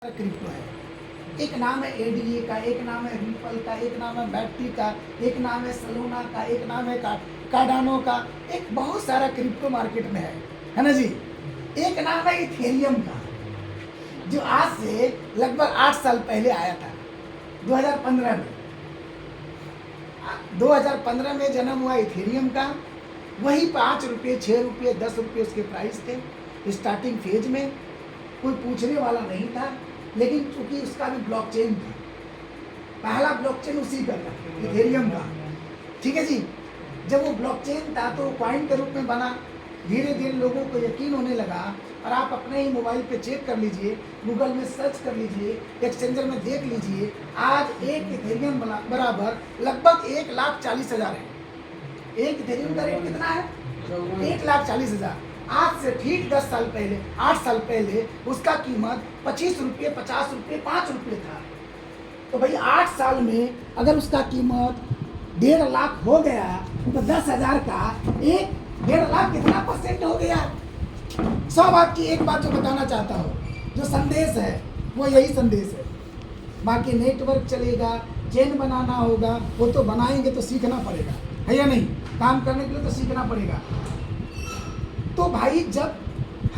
Crypto है। एक नाम है एडीए का, एक नाम है रिपल का, एक नाम है बैटरी का, एक नाम है सलोना का, एक नाम है कार्डानो का। एक बहुत सारा क्रिप्टो मार्केट में है ना जी। एक नाम है इथेरियम का, जो आज से लगभग 8 साल पहले आया था, 2015 में। 2015 में जन्म हुआ इथेरियम का। वही 5 रुपये, 6 रुपये, 10 रुपये उसके प्राइस थे स्टार्टिंग फेज में। कोई पूछने वाला नहीं था, लेकिन चूंकि उसका भी ब्लॉकचेन था, पहला ब्लॉकचेन उसी का था, इथेरियम का। ठीक है जी। जब वो ब्लॉकचेन था तो कॉइन के रूप में बना। धीरे धीरे लोगों को यकीन होने लगा। और आप अपने ही मोबाइल पे चेक कर लीजिए, गूगल में सर्च कर लीजिए, एक्सचेंजर में देख लीजिए, आज एक इथेरियम बराबर लगभग 1,40,000 है। एक इथेरियम का रेट कितना है? 1,40,000। आज से ठीक 10 साल पहले, 8 साल पहले उसका कीमत 25 रुपये, 50 रुपये, 5 रुपये था। तो भाई 8 साल में अगर उसका कीमत 1.5 लाख हो गया तो 10,000 का 1.5 लाख कितना % हो गया? 100 बात की एक बात जो बताना चाहता हूँ, जो संदेश है वो यही संदेश है। बाकी नेटवर्क चलेगा, चेन बनाना होगा, वो तो बनाएंगे तो सीखना पड़ेगा, है या नहीं? काम करने के लिए तो सीखना पड़ेगा। तो भाई जब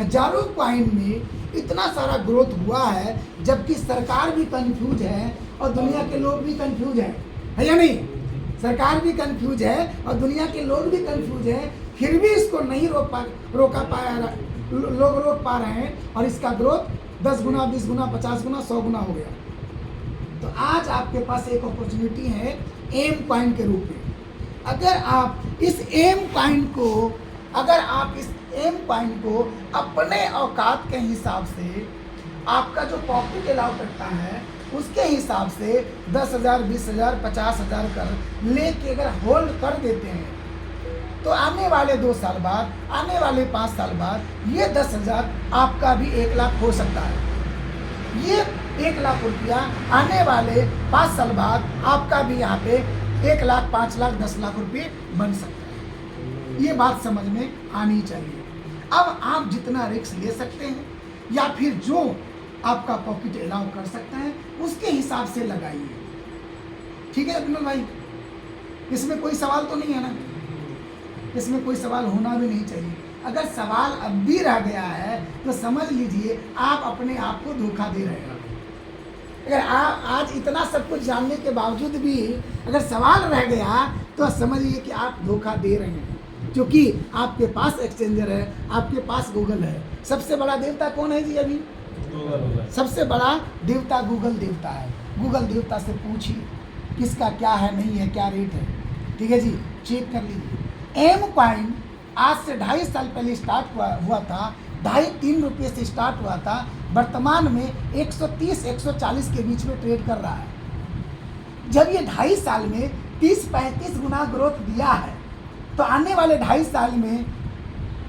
हजारों कॉइन में इतना सारा ग्रोथ हुआ है, जबकि सरकार भी कंफ्यूज है और दुनिया के लोग भी कंफ्यूज है या नहीं? सरकार भी कंफ्यूज है और दुनिया के लोग भी कंफ्यूज है, फिर भी इसको नहीं रोक पा रहे हैं और इसका ग्रोथ 10 गुना, 20 गुना, 50 गुना, 100 गुना हो गया। तो आज आपके पास एक अपॉर्चुनिटी है एम कॉइन के रूप में। अगर आप इस एम कॉइन को अपने औकात के हिसाब से, आपका जो पॉकेट अलाउ करता है उसके हिसाब से 10,000, 20,000, 50,000 कर लेके अगर होल्ड कर देते हैं, तो आने वाले 2 साल बाद, आने वाले 5 साल बाद ये 10,000 आपका भी 1 लाख हो सकता है। ये 1 लाख रुपया आने वाले 5 साल बाद आपका भी यहाँ पे 1 लाख, 5 लाख, 10 लाख रुपये बन सकता है। ये बात समझ में आनी चाहिए। अब आप जितना रिस्क ले सकते हैं या फिर जो आपका पॉकेट अलाउ कर सकता है उसके हिसाब से लगाइए। ठीक है अभिनव भाई, इसमें कोई सवाल तो नहीं है ना? इसमें कोई सवाल होना भी नहीं चाहिए। अगर सवाल अब भी रह गया है तो समझ लीजिए आप अपने आप को धोखा दे रहे हैं। अगर आप आज इतना सब कुछ जानने के बावजूद भी अगर सवाल रह गया तो समझिए कि आप धोखा दे रहे हैं, क्योंकि आपके पास एक्सचेंजर है, आपके पास गूगल है। सबसे बड़ा देवता कौन है जी? अभी सबसे बड़ा देवता गूगल देवता है। गूगल देवता से पूछिए किसका क्या है, नहीं है, क्या रेट है। ठीक है जी, चेक कर लीजिए। एम कॉइन आज से 2.5 साल पहले स्टार्ट हुआ था, 2.5-3 रुपये से स्टार्ट हुआ था। वर्तमान में 130-140 के बीच में ट्रेड कर रहा है। जब ये 2.5 साल में 30-35 गुना ग्रोथ दिया है, तो आने वाले 2.5 साल में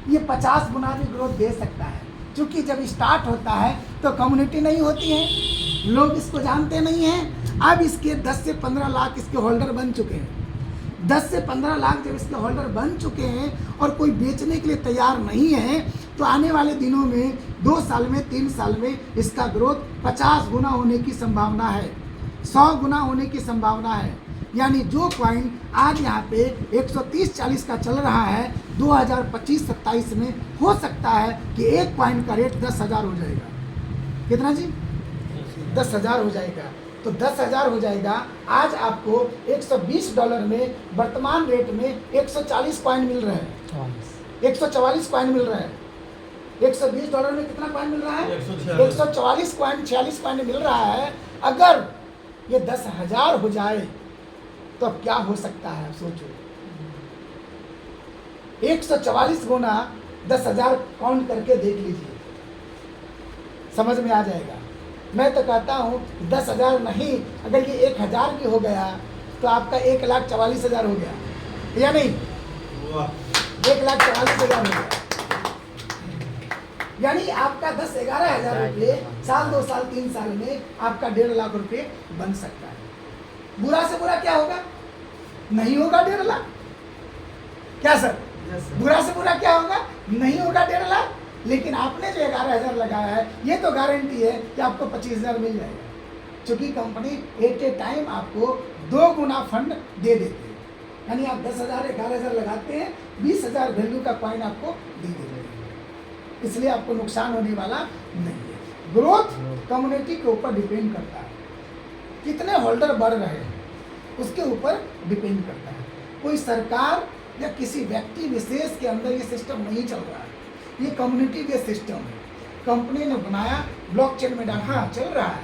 ये 50 गुना भी ग्रोथ दे सकता है। क्योंकि जब स्टार्ट होता है तो कम्युनिटी नहीं होती है, लोग इसको जानते नहीं हैं। अब इसके 10 से 15 लाख इसके होल्डर बन चुके हैं। 10 से 15 लाख जब इसके होल्डर बन चुके हैं और कोई बेचने के लिए तैयार नहीं है, तो आने वाले दिनों में 2 साल में, 3 साल में इसका ग्रोथ 50 गुना होने की संभावना है, 100 गुना होने की संभावना है। यानी जो कॉइन आज यहाँ पे 130-40 का चल रहा है, 2025-27 में हो सकता है कि एक कॉइन का रेट 10,000 हो जाएगा। कितना जी? 10,000 हो जाएगा। तो 10,000 हो जाएगा। आज आपको $120 में वर्तमान रेट में 140 कॉइन मिल रहा है, 144 कॉइन मिल रहा है। $120 में कितना कॉइन मिल रहा है? 144 कॉइन, 46 कॉइन मिल रहा है। अगर ये 10,000 हो जाए तो अब क्या हो सकता है, आप सोचो। 144 गुना 10,000 काउंट करके देख लीजिए, समझ में आ जाएगा। मैं तो कहता हूँ 10,000 नहीं, अगर ये 1,000 भी हो गया तो आपका 1,44,000 हो गया, या नहीं? 1,44,000 हो गया। यानी आपका 10-11 हज़ार रुपये साल, 2 साल, 3 साल में आपका 1.5 लाख रुपये बन सकता है। बुरा से बुरा क्या होगा? नहीं होगा 1.5 लाख। क्या सर? बुरा से बुरा क्या होगा? नहीं होगा 1.5 लाख। लेकिन आपने जो 11,000 लगाया है ये तो गारंटी है कि आपको 25,000 मिल जाएगा, क्योंकि कंपनी एट ए टाइम आपको 2 गुना फंड दे देती है। यानी आप 10,000 11,000 लगाते हैं, 20,000 वैल्यू का कॉइन आपको दे देते हैं, इसलिए आपको नुकसान होने वाला नहीं है। ग्रोथ कम्युनिटी के ऊपर डिपेंड करता है, कितने होल्डर बढ़ रहे हैं उसके ऊपर डिपेंड करता है। कोई सरकार या किसी व्यक्ति विशेष के अंदर ये सिस्टम नहीं चल रहा है, ये कम्युनिटी बेस्ड सिस्टम है। कंपनी ने बनाया, ब्लॉकचेन में डाला, हाँ चल रहा है,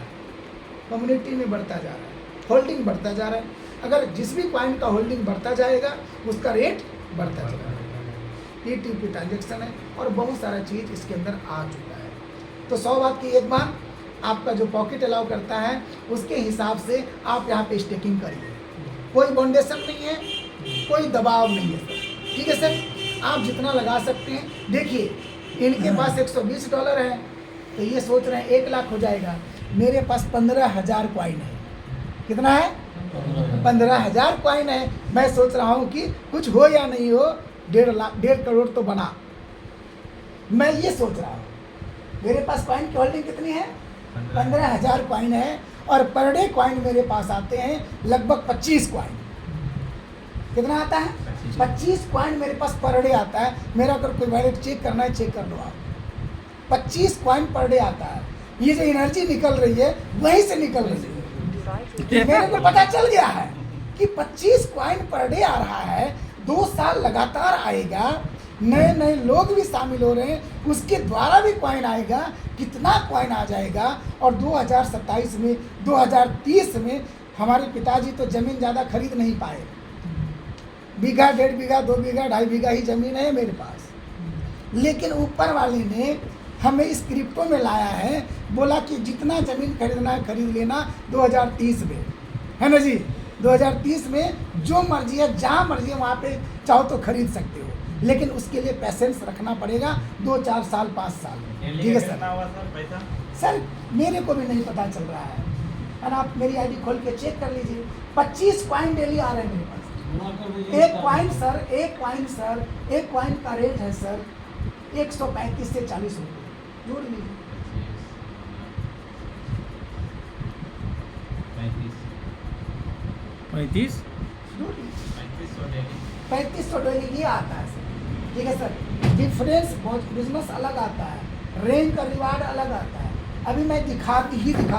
कम्युनिटी में बढ़ता जा रहा है, होल्डिंग बढ़ता जा रहा है। अगर जिस भी कॉइन का होल्डिंग बढ़ता जाएगा उसका रेट बढ़ता जाएगा। ये टीपी ट्रांजेक्शन है और बहुत सारा चीज़ इसके अंदर आ चुका है। तो 100 बात की एक बात, आपका जो पॉकेट अलाउ करता है उसके हिसाब से आप यहाँ पे स्टेकिंग करिए, कोई बाउंडेशन नहीं है, कोई दबाव नहीं है सर, ठीक है सर, आप जितना लगा सकते हैं। देखिए इनके पास $120 है, तो ये सोच रहे हैं 1 लाख हो जाएगा, मेरे पास 15,000 कॉइन है। कितना है? 15,000 कॉइन है। मैं सोच रहा हूँ कि कुछ हो या नहीं हो, 1.5 करोड़ तो बना, मैं ये सोच रहा हूँ। मेरे पास कॉइन की होल्डिंग कितनी है? 15,000 कॉइन है, और पर डे कॉइन मेरे पास आते हैं लगभग 25 कॉइन। कितना आता है? 25 कॉइन मेरे पास पर डे आता है। मेरा अगर कोई वैलेट चेक करना है, चेक कर लो आप, 25 कॉइन पर डे आता है। ये जो एनर्जी निकल रही है वहीं से निकल रही है। मेरे को पता चल गया है कि 25 कॉइन पर डे आ रहा है, 2 साल लगातार आएगा, नए नए लोग भी शामिल हो रहे हैं, उसके द्वारा भी कॉइन आएगा। कितना कॉइन आ जाएगा, और 2027 में 2030 में हमारे पिताजी तो ज़मीन ज़्यादा खरीद नहीं पाए, बीघा 1.5 बीघा 2 बीघा 2.5 बीघा ही ज़मीन है मेरे पास, लेकिन ऊपर वाले ने हमें इस क्रिप्टो में लाया है, बोला कि जितना ज़मीन खरीदना है खरीद लेना 2030 में, है ना जी। 2030 में जो मर्जी है, जहाँ मर्जी है वहाँ पे चाहो तो खरीद सकते हो, लेकिन उसके लिए पैसेंस रखना पड़ेगा 2-4 साल 5 साल। ठीक है सर। सर मेरे को भी नहीं पता चल रहा है, और आप मेरी आईडी खोल के चेक कर लीजिए, 25 कॉइन डेली आ रहे हैं मेरे पास। एक कॉइन का रेट है सर 135 से 40 रुपये, जोड़ लीजिए। 3500 डेली ये आता है सर, ठीक है सर। डिफरेंस बिजनेस अलग आता है, रेंज का रिवार्ड अलग आता है। अभी मैं दिखा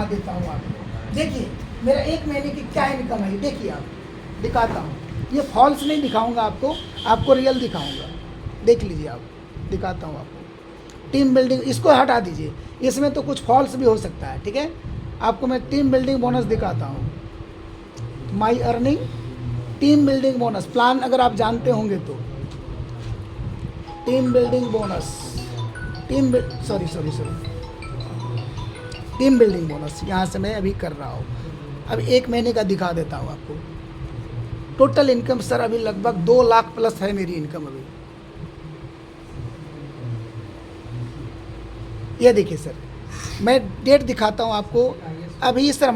देता हूँ आपको। देखिए मेरा 1 महीने की क्या इनकम है, देखिए आप, दिखाता हूँ। ये फॉल्स नहीं दिखाऊंगा आपको रियल दिखाऊंगा, देख लीजिए आप, दिखाता हूँ आपको। टीम बिल्डिंग इसको हटा दीजिए, इसमें तो कुछ फॉल्स भी हो सकता है, ठीक है। आपको मैं टीम बिल्डिंग बोनस दिखाता हूँ, माई earning team building bonus plan, अगर आप जानते होंगे तो team building bonus, team building bonus यहाँ से मैं अभी कर रहा हूँ। अब 1 महीने का दिखा देता हूँ आपको। टोटल इनकम सर अभी लगभग 2 लाख प्लस है मेरी इनकम अभी। ये देखिए सर, मैं डेट दिखाता हूँ आपको। अभी सर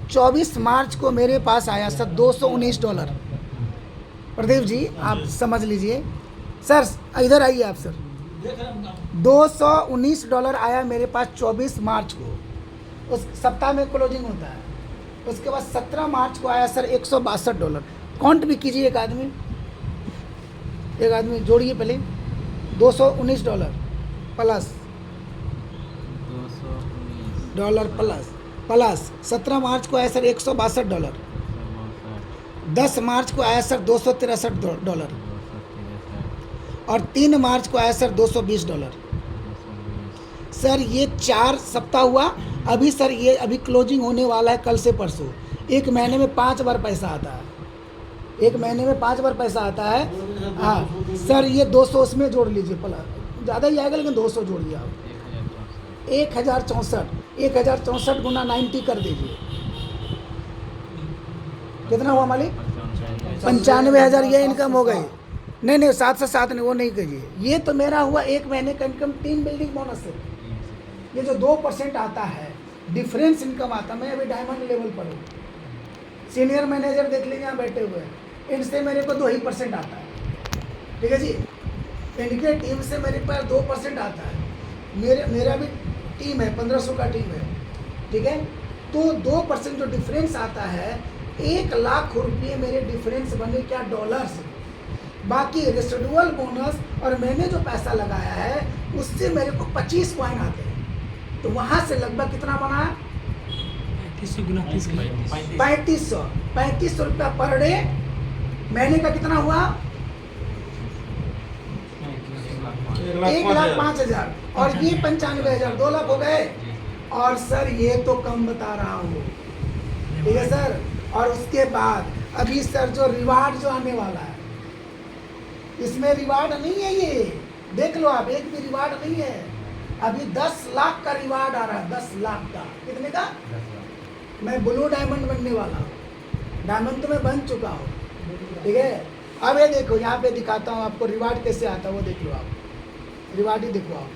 24 मार्च को मेरे पास आया सर $219। प्रदीप जी आप समझ लीजिए सर, इधर आइए आप सर। $219 आया मेरे पास 24 मार्च को, उस सप्ताह में क्लोजिंग होता है। उसके बाद 17 मार्च को आया सर $162। काउंट भी कीजिए, एक आदमी जोड़िए पहले। $219 प्लस प्लस 17 मार्च को आया सर $162, 10 मार्च को आया सर $263 और 3 मार्च को आया सर $220। सर ये 4 सप्ताह हुआ। अभी सर ये अभी क्लोजिंग होने वाला है कल से परसों। 1 महीने में 5 बार पैसा आता है, 1 महीने में 5 बार पैसा आता है। हाँ सर ये 200 उसमें जोड़ लीजिए, प्लस ज़्यादा ही आएगा लेकिन 200 जोड़िए आप। 1064 गुना 90 कर दीजिए, कितना हुआ मालिक? 95,000 ये इनकम हो गई। नहीं 7 से 7 नहीं, वो नहीं कहिए। ये तो मेरा हुआ 1 महीने का इनकम टीम बिल्डिंग बोनस से। ये जो 2% आता है डिफरेंस इनकम आता है। मैं अभी डायमंड लेवल पर हूँ, सीनियर मैनेजर देख लीजिए यहाँ बैठे हुए हैं, इनसे मेरे को 2% आता है, ठीक है जी। इनके टीम से मेरे पास 2% आता है। मेरा भी टीम है, 1500 का टीम है, ठीक है। तो 2% जो डिफरेंस आता है, 1,00,000 रुपये मेरे डिफरेंस बने क्या डॉलर्स। बाकी रेसिडुअल बोनस और मैंने जो पैसा लगाया है उससे मेरे को 25 कॉइन आते हैं। तो वहाँ से लगभग कितना बना? 3500 रुपया पर डे। महीने का कितना हुआ? 1,05,000 और ये 95,000, 2 लाख हो गए। और सर ये तो कम बता रहा हूँ, ठीक है सर। और उसके बाद अभी सर जो रिवार्ड जो आने वाला है, इसमें रिवार्ड नहीं है, ये देख लो आप, एक भी रिवार्ड नहीं है। अभी 10 लाख का रिवार्ड आ रहा है, 10 लाख का। कितने का? मैं ब्लू डायमंड बनने वाला हूँ, डायमंड तो मैं बन चुका हूँ, ठीक है। अब ये देखो, यहाँ पे दिखाता हूँ आपको रिवार्ड कैसे आता है, वो देख लो आप, रिवार्ड ही देखो आप।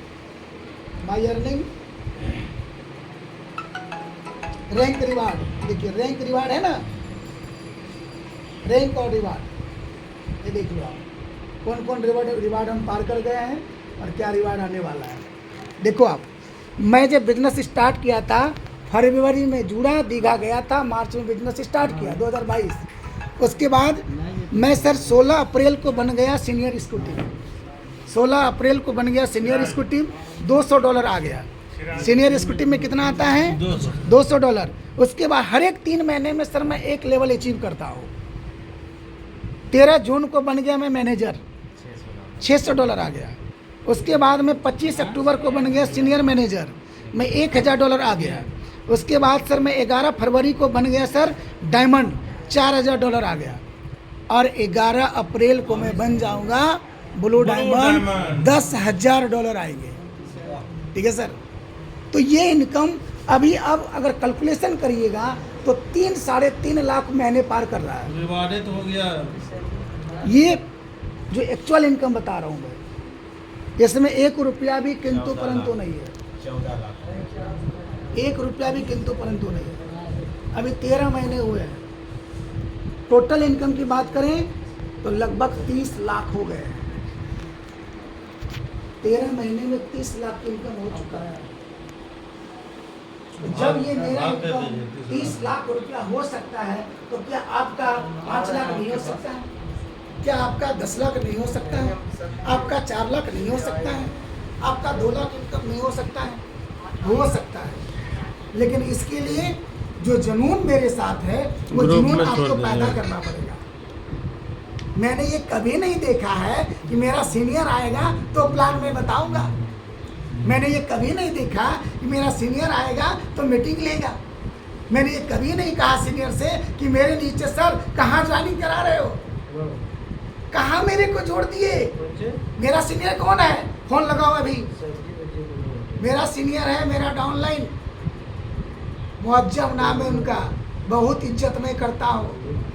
माई अर्निंग रैंक रिवार्ड, देखिए रैंक रिवार्ड है ना, रैंक और रिवार्ड, ये देख लो आप कौन कौन रिवार्ड हम पार कर गए हैं और क्या रिवार्ड आने वाला है। देखो आप, मैं जब बिजनेस स्टार्ट किया था फरवरी में जुड़ा, दीघा गया था, मार्च में बिजनेस स्टार्ट किया 2022। उसके बाद मैं सर 16 अप्रैल को बन गया सीनियर एक्जीक्यूटिव, 16 अप्रैल को बन गया सीनियर एक्जीक्यूटिव। $200 आ गया सीनियर एक्जीक्यूटिव में। कितना आता है? $200। उसके बाद हर एक 3 महीने में सर मैं एक लेवल अचीव करता हूँ। 13 जून को बन गया मैं मैनेजर, $600 आ गया। उसके बाद में 25 अक्टूबर को बन गया सीनियर मैनेजर, मैं $1,000 आ गया। उसके बाद सर मैं 11 फरवरी को बन गया सर डायमंड, $4,000 आ गया। और 11 अप्रैल को मैं बन जाऊंगा ब्लू डायमंड, $10,000 आएंगे, ठीक है सर। तो ये इनकम अभी अब अगर कैलकुलेशन करिएगा तो 3-3.5 लाख महीने पार कर रहा है। रिवार्डेड हो गया। ये जो एक्चुअल इनकम बता रहा हूँ मैं, इसमें 1 रुपया भी किंतु परंतु नहीं है, 1 रुपया भी किंतु परंतु नहीं है। अभी 13 महीने हुए हैं। टोटल इनकम की बात करें तो लगभग 30 लाख हो गए। 13 महीने में 30 लाख की इनकम हो चुका है। जब ये मेरा इनकम 30 लाख रुपया हो सकता है तो क्या आपका 5 लाख नहीं हो सकता है? क्या आपका 10 लाख नहीं हो सकता है? आपका 4 लाख नहीं हो सकता है? आपका 2 लाख इनकम नहीं हो सकता है? हो सकता है। लेकिन इसके लिए जो जुनून मेरे साथ है वो जुनून आपको पैदा करना पड़ेगा। मैंने ये कभी नहीं देखा है कि मेरा सीनियर आएगा तो प्लान में बताऊंगा। मैंने ये कभी नहीं देखा कि मेरा सीनियर आएगा तो मीटिंग लेगा। मैंने ये कभी नहीं कहा सीनियर से कि मेरे नीचे सर कहाँ ज्वाइनिंग करा रहे हो, कहाँ मेरे को जोड़ दिए। मेरा सीनियर कौन है? फोन लगाओ अभी। मेरा सीनियर है मेरा डाउनलाइन, मुअज्जम नाम है उनका, बहुत इज्जत मैं करता हूँ।